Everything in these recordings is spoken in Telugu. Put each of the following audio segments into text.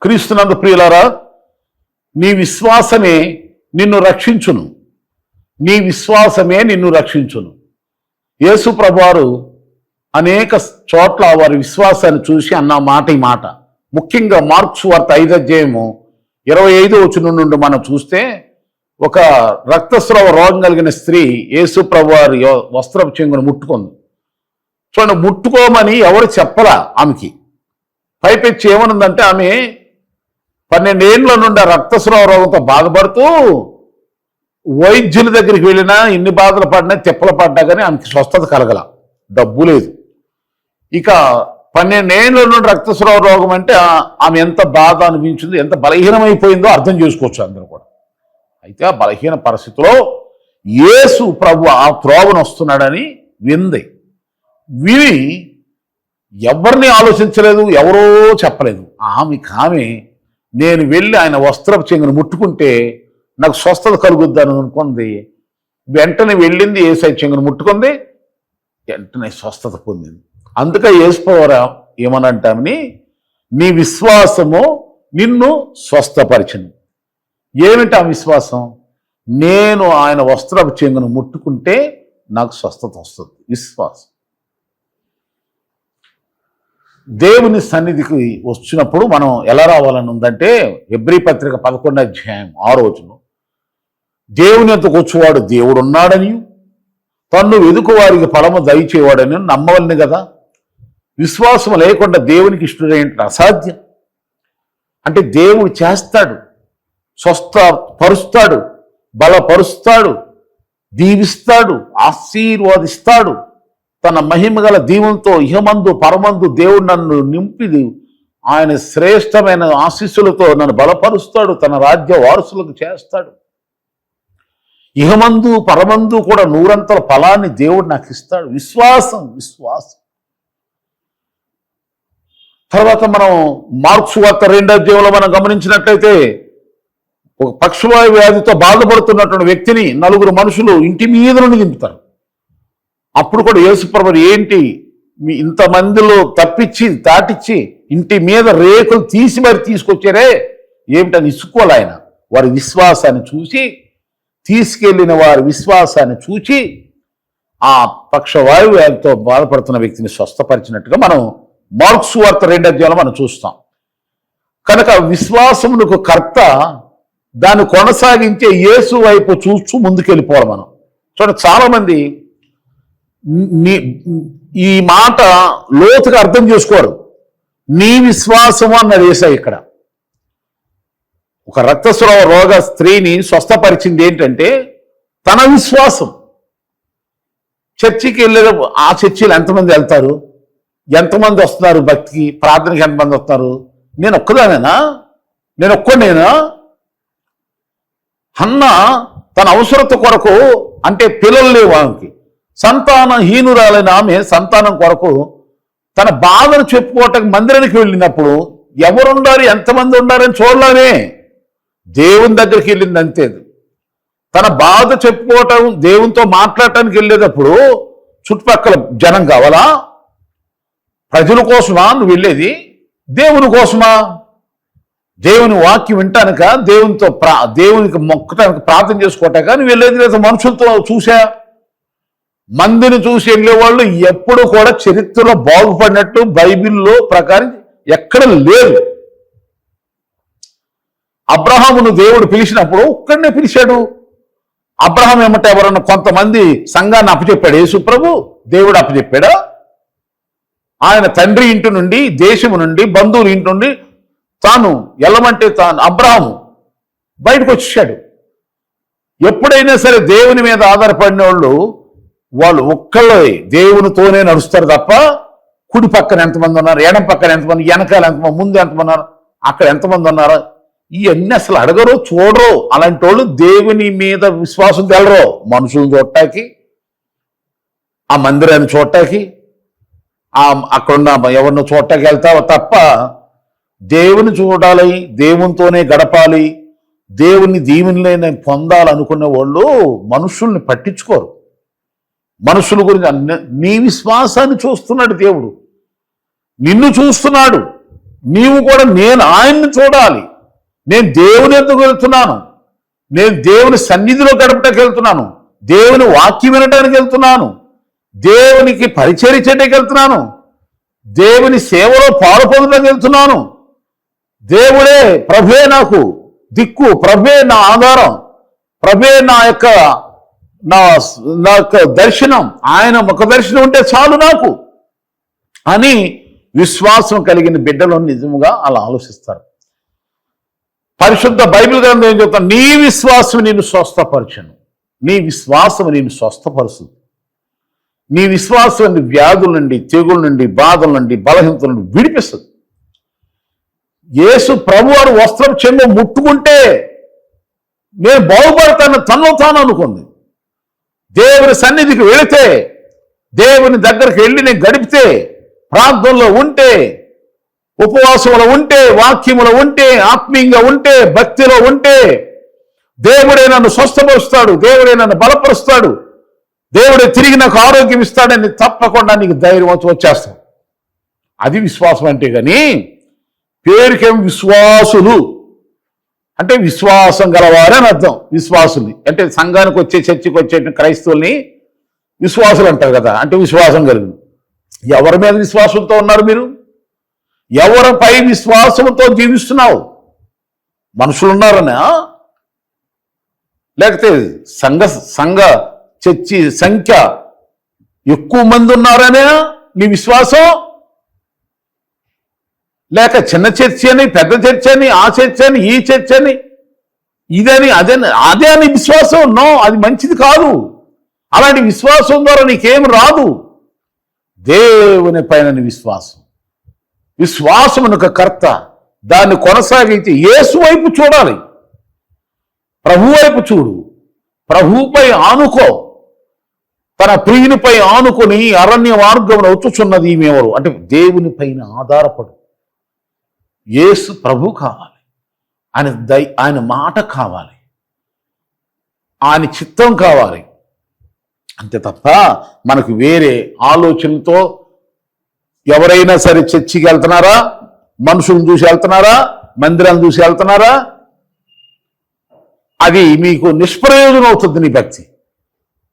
క్రీస్తునందు ప్రియులారా, నీ విశ్వాసమే నిన్ను రక్షించును. నీ విశ్వాసమే నిన్ను రక్షించును. యేసు ప్రభువారు అనేక చోట్ల వారి విశ్వాసాన్ని చూసి అన్న మాట ఈ మాట. ముఖ్యంగా మార్క్స్ వార్త 5వ అధ్యాయము 25వ వచనం నుండి మనం చూస్తే, ఒక రక్తస్రావ రోగం కలిగిన స్త్రీ యేసు ప్రభువారి వస్త్రపు చెంగును ముట్టుకుంది. చూడండి, ముట్టుకోమని ఎవరు చెప్పలా ఆమెకి. పైపెచ్చి ఏమనుందంటే, ఆమె 12 ఏళ్ల నుండి రక్తస్రావ రోగంతో బాధపడుతూ వైద్యుల దగ్గరికి వెళ్ళినా ఎన్ని బాధలు పడినా తిప్పలు పడ్డా కానీ ఆమెకి స్వస్థత కలగల. డబ్బు లేదు. ఇక 12 ఏళ్ల నుండి రక్తస్రావ రోగం అంటే ఆమె ఎంత బాధ అనిపించింది, ఎంత బలహీనమైపోయిందో అర్థం చేసుకోవచ్చు అందరూ కూడా. అయితే ఆ బలహీన పరిస్థితిలో యేసు ప్రభు ఆ త్రోవను వస్తున్నాడని వింది. విని ఎవరిని ఆలోచించలేదు, ఎవరో చెప్పలేదు. ఆమె నేను వెళ్ళి ఆయన వస్త్రపు చెంగును ముట్టుకుంటే నాకు స్వస్థత కలుగుద్దని అనుకుంది. వెంటనే వెళ్ళింది, యేసయ్య చెంగును ముట్టుకుంది, వెంటనే స్వస్థత పొందింది. అందుకే యేసుప్రభువారు ఏమనంటామని, నీ విశ్వాసము నిన్ను స్వస్థపరిచింది. ఏమిటి ఆ విశ్వాసం? నేను ఆయన వస్త్రపు చెంగును ముట్టుకుంటే నాకు స్వస్థత వస్తుంది. విశ్వాసం. దేవుని సన్నిధికి వచ్చినప్పుడు మనం ఎలా రావాలని ఉందంటే, హెబ్రీ పత్రిక 11వ అధ్యాయం 6వ వచనం, దేవుని యొద్దకు వచ్చేవాడు దేవుడు ఉన్నాడని, తన్ను వెదుకు వారికి ఫలము దయచేవాడని నమ్మవల్ని కదా. విశ్వాసం లేకుండా దేవునికి ఇష్టడేంటి? అసాధ్యం. అంటే దేవుడు చేస్తాడు, స్వస్థపరుస్తాడు, బలపరుస్తాడు, దీవిస్తాడు, ఆశీర్వాదిస్తాడు. తన మహిమ గల దీవులతో ఇహమందు పరమందు దేవుడు నన్ను నింపి ఆయన శ్రేష్టమైన ఆశీస్సులతో నన్ను బలపరుస్తాడు, తన రాజ్య వారసులకు చేస్తాడు. ఇహమందు పరమందు కూడా 100 ఫలాన్ని దేవుడు నాకు ఇస్తాడు. విశ్వాసం. తర్వాత మనం మార్క్స్ వార్త 2వ అధ్యాయంలో మనం గమనించినట్లయితే, ఒక పక్షవాయు వ్యాధితో బాధపడుతున్నటువంటి వ్యక్తిని 4 మనుషులు ఇంటి మీద నుండి దింపుతారు. అప్పుడు కూడా యేసు ప్రభువు ఏంటి మీ ఇంతమందిలో తప్పించి దాటిచ్చి ఇంటి మీద రేకులు తీసి మరి తీసుకొచ్చారే ఏమిటని ఇసుకోవాలి ఆయన. వారి విశ్వాసాన్ని చూసి, తీసుకెళ్లిన వారి విశ్వాసాన్ని చూచి ఆ పక్షవాయు వ్యాధితో బాధపడుతున్న వ్యక్తిని స్వస్థపరిచినట్టుగా మనం మార్క్స్ వార్త 2వ అధ్యాయంలో మనం చూస్తాం. కనుక విశ్వాసమునకు కర్త, దాన్ని కొనసాగించే యేసు వైపు చూస్తూ ముందుకెళ్ళిపోవాలి మనం. చూడండి, చాలా మంది ఈ మాట లోతుగా అర్థం చేసుకోరు. నీ విశ్వాసము అన్నది యేసయ్య ఇక్కడ. ఒక రక్తస్రావ రోగ స్త్రీని స్వస్థపరిచింది ఏంటంటే తన విశ్వాసం. చర్చికి వెళ్ళే ఆ చర్చిలు ఎంతమంది వెళ్తారు, ఎంతమంది వస్తున్నారు, భక్తికి ప్రార్థనకి ఎంతమంది వస్తున్నారు? నేను ఒక్కదానేనా? నేను ఒక్కడేనా? హన్న తన అవసరత కొరకు, అంటే పిల్లలు లేవు ఆమెకి, సంతానహీనురాలైన ఆమె సంతానం కొరకు తన బాధను చెప్పుకోవటానికి మందిరానికి వెళ్ళినప్పుడు ఎవరుండారు, ఎంతమంది ఉండారని చూడలేనే, దేవుని దగ్గరికి వెళ్ళింది అంతే. తన బాధ చెప్పుకోవటం, దేవునితో మాట్లాడటానికి వెళ్ళేటప్పుడు చుట్టుపక్కల జనం కావాలా? ప్రజల కోసమా నువ్వు వెళ్ళేది? దేవుని కోసమా? దేవుని వాక్యం వింటానుక, దేవునికి మొక్కటానికి ప్రార్థన చేసుకోవటాక నువ్వు వెళ్ళేది? లేదా మనుషులతో చూసా? మందిని చూసి వెళ్ళేవాళ్ళు ఎప్పుడు కూడా చరిత్రలో బాగుపడినట్టు బైబిల్లో ప్రకారం ఎక్కడ లేదు. అబ్రహామును దేవుడు పిలిచినప్పుడు ఒక్కడనే పిలిచాడు. అబ్రహాం ఏమంటే ఎవరన్నా కొంతమంది సంఘాన్ని అప్పచెప్పాడు యేసు ప్రభు? దేవుడు అప్పచెప్పాడా? ఆయన తండ్రి ఇంటి నుండి, దేశము నుండి, బంధువుల ఇంటి నుండి తాను వెళ్ళమంటే అబ్రహాము బయటకు వచ్చాడు. ఎప్పుడైనా సరే దేవుని మీద ఆధారపడిన వాళ్ళు ఒక్కళ్ళే దేవునితోనే నడుస్తారు తప్ప, కుడి పక్కన ఎంతమంది ఉన్నారు, ఎడం పక్కన ఎంతమంది, వెనకాల ఎంతమంది, ముందు ఎంతమంది ఉన్నారు, అక్కడ ఎంతమంది ఉన్నారు, ఇవన్నీ అసలు అడగరు, చూడరు. అలాంటి వాళ్ళు దేవుని మీద విశ్వాసం తెలరు. మనుషులను చూడటానికి, ఆ మందిరాన్ని చూడటానికి, అక్కడున్న ఎవరిని చూడటానికి వెళ్తావో తప్ప దేవుని చూడాలి, దేవునితోనే గడపాలి, దేవుని దీవెనలే పొందాలనుకునే వాళ్ళు మనుషుల్ని పట్టించుకోరు. మనుషుల గురించి నీ విశ్వాసాన్ని చూస్తున్నాడు దేవుడు, నిన్ను చూస్తున్నాడు. నీవు కూడా నేను ఆయన్ని చూడాలి. నేను దేవుని ఎందుకు వెళ్తున్నాను, నేను దేవుని సన్నిధిలో గడపటానికి వెళ్తున్నాను, దేవుని వాక్యం వినడానికి వెళ్తున్నాను, దేవునికి పరిచర్య చేయడానికి వెళ్తున్నాను, దేవుని సేవలో పాలు పొందడానికి వెళ్తున్నాను. దేవుడే, ప్రభువే నాకు దిక్కు, ప్రభువే నా ఆధారం, ప్రభువే నా యొక్క దర్శనం, ఆయన ముఖ దర్శనం ఉంటే చాలు నాకు అని విశ్వాసం కలిగిన బిడ్డలు నిజముగా అలా ఆలోచిస్తారు. పరిశుద్ధ బైబిల్ గ్రంథం ఏం చెప్తాను, నీ విశ్వాసం నేను స్వస్థపరచను, నీ విశ్వాసం నేను స్వస్థపరుస్తుంది. నీ విశ్వాసం వ్యాధుల నుండి, తెగుల నుండి, బాధల నుండి, బలహీనతల నుండి విడిపిస్తుంది. యేసు ప్రభువారు వస్త్రం చెంగు ముట్టుకుంటే నేను బాగుపడతాను తనలో తాను అనుకుంది. దేవుని సన్నిధికి వెళితే, దేవుని దగ్గరికి వెళ్ళి నేను గడిపితే, ప్రార్థనలో ఉంటే, ఉపవాసంలో ఉంటే, వాక్యములో ఉంటే, ఆత్మీయంగా ఉంటే, భక్తిలో ఉంటే, దేవుడే నన్ను స్వస్థపరుస్తాడు, దేవుడే నన్ను బలపరుస్తాడు, దేవుడే తిరిగి నాకు ఆరోగ్యం ఇస్తాడని తప్పకుండా నీకు ధైర్యం వచ్చేస్తాం. అది విశ్వాసం అంటే. కానీ పేరుకేం విశ్వాసులు అంటే విశ్వాసం గలవారు అని అర్థం. విశ్వాసులు అంటే సంఘానికి వచ్చే, చర్చికి వచ్చే క్రైస్తవుల్ని విశ్వాసులు అంటారు కదా, అంటే విశ్వాసం కలిగింది. ఎవరి మీద విశ్వాసంతో ఉన్నారు మీరు? ఎవరిపై విశ్వాసంతో జీవిస్తున్నావు? మనుషులు ఉన్నారనా, లేకపోతే సంఘ చర్చి సంఖ్య ఎక్కువ మంది ఉన్నారనే నీ విశ్వాసం? లేక చిన్న చర్చి అని, పెద్ద చర్చి అని, ఆ చర్చి అని, ఈ చర్చి అని, ఇదని అదే అని విశ్వాసం? నో, అది మంచిది కాదు. అలాంటి విశ్వాసం ద్వారా నీకేం రాదు. దేవుని పైన విశ్వాసం, విశ్వాసమునొక కర్త, దాన్ని కొనసాగించి యేసు వైపు చూడాలి. ప్రభు వైపు చూడు, ప్రభుపై ఆనుకో. తన ప్రియునిపై ఆనుకొని అరణ్య మార్గమున వచ్చుచున్నది ఈమెవరు అంటే దేవుని పైన ఆధారపడు. యేసు ప్రభు కావాలి, ఆయన మాట కావాలి, ఆయన చిత్తం కావాలి. అంతే తప్ప మనకు వేరే ఆలోచనలతో ఎవరైనా సరే చర్చికి వెళ్తున్నారా, మనుషులను చూసి వెళ్తున్నారా, మందిరాలను చూసి వెళ్తున్నారా, అది మీకు నిష్ప్రయోజనం అవుతుంది. నీ భక్తి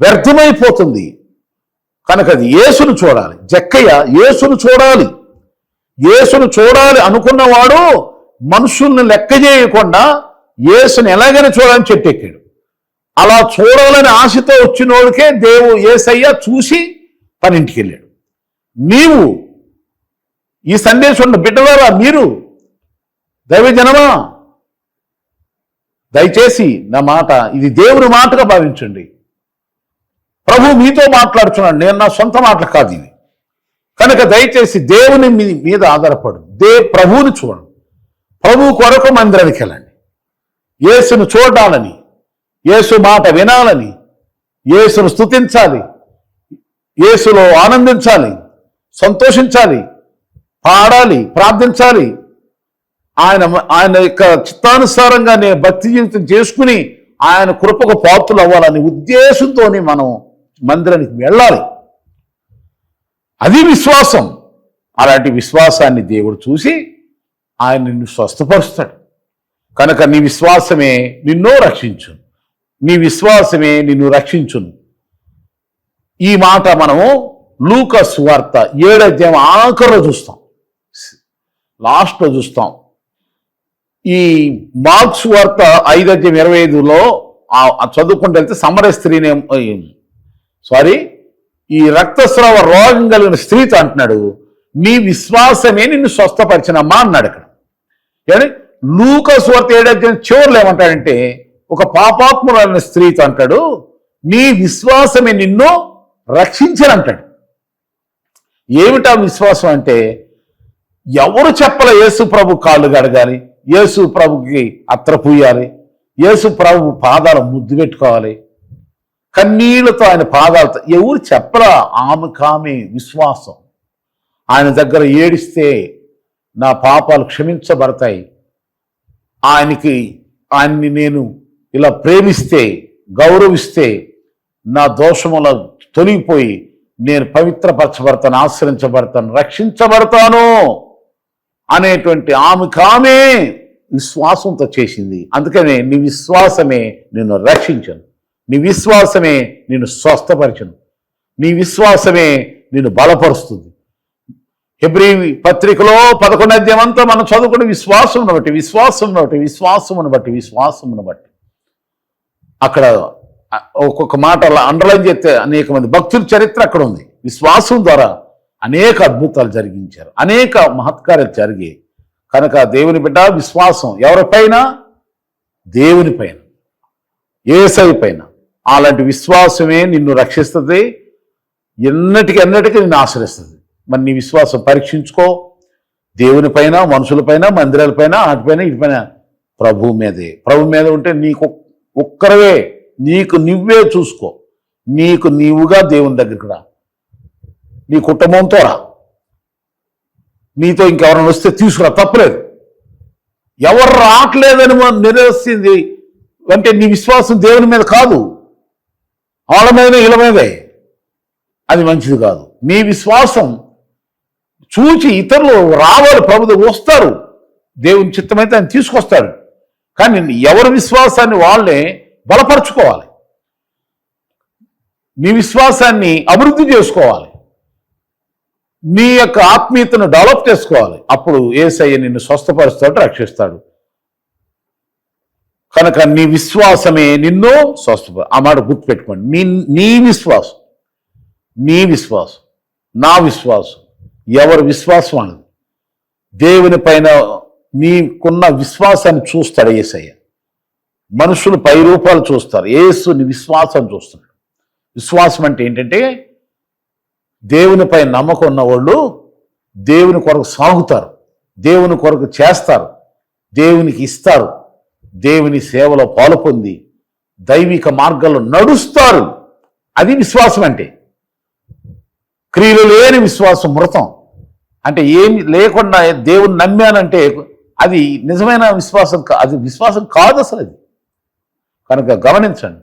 వ్యర్థమైపోతుంది. కనుక అది యేసును చూడాలి. జక్కయ్య యేసును చూడాలి. యేసును చూడాలి అనుకున్నవాడు మనుషుల్ని లెక్క చేయకుండా యేసుని ఎలాగైనా చూడాలని చెట్టెక్కాడు. అలా చూడాలని ఆశతో వచ్చినోడికే యేసయ్య చూసి తన ఇంటికి వెళ్ళాడు. నీవు ఈ సందేశం ఉన్న బిడ్డలారా, మీరు దైవజనమా, దయచేసి నా మాట ఇది దేవుని మాటగా భావించండి. ప్రభు మీతో మాట్లాడుతున్నాడు, నేను నా సొంత మాటలు కాదు ఇది. కనుక దయచేసి దేవుని మీద ఆధారపడు, ప్రభువుని చూడండి. ప్రభు కొరకు మందిరానికి వెళ్ళండి. యేసును చూడాలని, యేసు మాట వినాలని, యేసును స్తుతించాలి, యేసులో ఆనందించాలి, సంతోషించాలి, పాడాలి, ప్రార్థించాలి. ఆయన యొక్క చిత్తానుసారంగా నేను భక్తి జీవితం చేసుకుని ఆయన కృపకు పాత్రలు అవ్వాలని ఉద్దేశంతోనే మనం మందిరానికి వెళ్ళాలి. అది విశ్వాసం. అలాంటి విశ్వాసాన్ని దేవుడు చూసి ఆయన నిన్ను స్వస్థపరుస్తాడు. కనుక నీ విశ్వాసమే నిన్ను రక్షించును, నీ విశ్వాసమే నిన్ను రక్షించును. ఈ మాట మనము లూకా సువార్త 7వ అధ్యాయం ఆఖరిలో చూస్తాం, లాస్ట్లో చూస్తాం. ఈ మార్క్స్ వార్త 5వ అధ్యాయం 25లో చదువుకుంటూ వెళ్తే సమరయ స్త్రీనే ఈ రక్తస్రావ రోగం కలిగిన స్త్రీతో అంటున్నాడు, నీ విశ్వాసమే నిన్ను స్వస్థపరిచినమ్మా అన్నాడు. అక్కడ కానీ లూకా సువార్త 7వ అధ్యాయం చివరిలో ఏమంటాడంటే, ఒక పాపాత్మురాలైన స్త్రీతో అంటాడు, నీ విశ్వాసమే నిన్ను రక్షించనంటాడు. ఏమిటా విశ్వాసం అంటే, ఎవరు చెప్పలే యేసు ప్రభు కాళ్ళు గడగాలి, యేసు ప్రభుకి అత్ర పూయాలి, యేసు ప్రభు పాదాలు ముద్దు పెట్టుకోవాలి, కన్నీళ్లతో ఆయన పాదాలతో ఎవరు చెప్పరా? ఆమె విశ్వాసం. ఆయన దగ్గర ఏడిస్తే నా పాపాలు క్షమించబడతాయి, ఆయన్ని నేను ఇలా ప్రేమిస్తే, గౌరవిస్తే నా దోషముల తొలగిపోయి నేను పవిత్రపరచబడతాను, ఆశ్రయించబడతాను, రక్షించబడతాను అనేటువంటి ఆమె విశ్వాసంతో చేసింది. అందుకనే నీ విశ్వాసమే నిన్ను రక్షించను, నీ విశ్వాసమే నిన్ను స్వస్థపరచను, నీ విశ్వాసమే నిన్ను బలపరుస్తుంది. హెబ్రీ పత్రికలో 11వ అధ్యాయం అంతా మనం చదువుకున్న విశ్వాసమును బట్టి అక్కడ ఒక్కొక్క మాట అలా అండర్లైన్ చేస్తే అనేక మంది భక్తుల చరిత్ర అక్కడ ఉంది. విశ్వాసం ద్వారా అనేక అద్భుతాలు జరిగించారు, అనేక మహత్కార్యాలు జరిగాయి. కనుక దేవుని బిడ్డ విశ్వాసం ఎవరిపైన? దేవుని పైన, యేసయ్య పైన. అలాంటి విశ్వాసమే నిన్ను రక్షిస్తుంది, ఎన్నటికీ నిన్ను ఆశ్రయిస్తుంది. మరి నీ విశ్వాసం పరీక్షించుకో. దేవుని పైన, మనుషులపైన, మందిరాలపైన, వాటిపైన, ఇటుపైన, ప్రభు మీద ఉంటే నీకు ఒక్కరవే, నీకు నువ్వే చూసుకో. నీకు నీవుగా దేవుని దగ్గరికి రా, నీ కుటుంబంతో రా, నీతో ఇంకెవరైనా వస్తే తీసుకురా, తప్పలేదు. ఎవరు రావట్లేదని నిరసింది అంటే నీ విశ్వాసం దేవుని మీద కాదు, వాళ్ళ మీద, వీళ్ళ మీదే. అది మంచిది కాదు. నీ విశ్వాసం చూచి ఇతరులు రావాలి, ప్రభుత్వం వస్తారు, దేవుని చిత్తమైతే ఆయన తీసుకొస్తాడు. కానీ ఎవరి విశ్వాసాన్ని వాళ్ళే బలపరుచుకోవాలి, నీ విశ్వాసాన్ని అభివృద్ధి చేసుకోవాలి, నీ యొక్క ఆత్మీయతను డెవలప్ చేసుకోవాలి. అప్పుడు యేసయ్య నిన్ను స్వస్థపరుస్తాడు, రక్షిస్తాడు. కనుక నీ విశ్వాసమే నిన్ను స్వస్థపరు. ఆ మాట గుర్తుపెట్టుకోండి. నీ విశ్వాసం, నా విశ్వాసం, ఎవరి విశ్వాసం అన్నది దేవుని పైన నీకున్న విశ్వాసాన్ని చూస్తాడు యేసయ్య. మనుషులు పై రూపాలు చూస్తారు, యేసు నీ విశ్వాసం చూస్తున్నాడు. విశ్వాసం అంటే ఏంటంటే దేవునిపై నమ్మకం ఉన్నవాళ్ళు దేవుని కొరకు సాగుతారు, దేవుని కొరకు చేస్తారు, దేవునికి ఇస్తారు, దేవుని సేవలో పాలుపొంది దైవిక మార్గాల్లో నడుస్తారు. అది విశ్వాసం అంటే. క్రియలు లేని విశ్వాసం మృతం. అంటే ఏమి లేకుండా దేవుని నమ్మానంటే అది నిజమైన విశ్వాసం, అది విశ్వాసం కాదు అసలు. అది కనుక గమనించండి,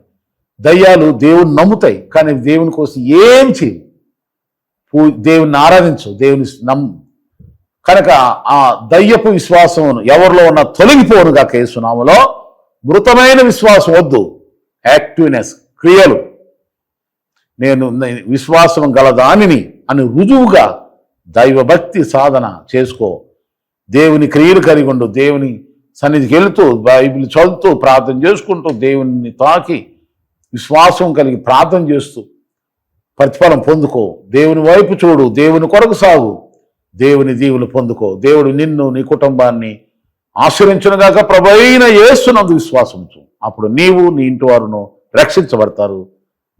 దయ్యాలు దేవుని నమ్ముతాయి కానీ దేవుని కోసం ఏం చేయవు, దేవుని ఆరాధించు, దేవుని కనుక ఆ దయ్యపు విశ్వాసం ఎవరిలో ఉన్న తొలగిపోను గాక యేసునామములో. మృతమైన విశ్వాసం వద్దు, యాక్టివ్నెస్, క్రియలు. నేను విశ్వాసం గలదానిని అని రుజువుగా దైవభక్తి సాధన చేసుకో. దేవుని క్రియలు కలిగి ఉండు, దేవుని సన్నిధికి వెళుతూ, బైబిల్ చదువుతూ, ప్రార్థన చేసుకుంటూ, దేవుని తాకి విశ్వాసం కలిగి ప్రార్థన చేస్తూ ప్రతిఫలం పొందుకో. దేవుని వైపు చూడు, దేవుని కొరకు సాగు, దేవుని దీవులు పొందుకో. దేవుడు నిన్ను, నీ కుటుంబాన్ని ఆశ్రయించునుగాక. ప్రభువైన యేసునందు విశ్వాసం ఉంచు, అప్పుడు నీవు, నీ ఇంటి వారును రక్షించబడతారు.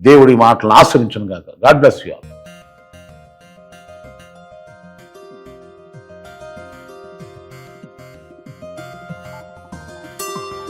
దేవుడి మాటలను ఆశ్రయించునుగాక. God bless you all.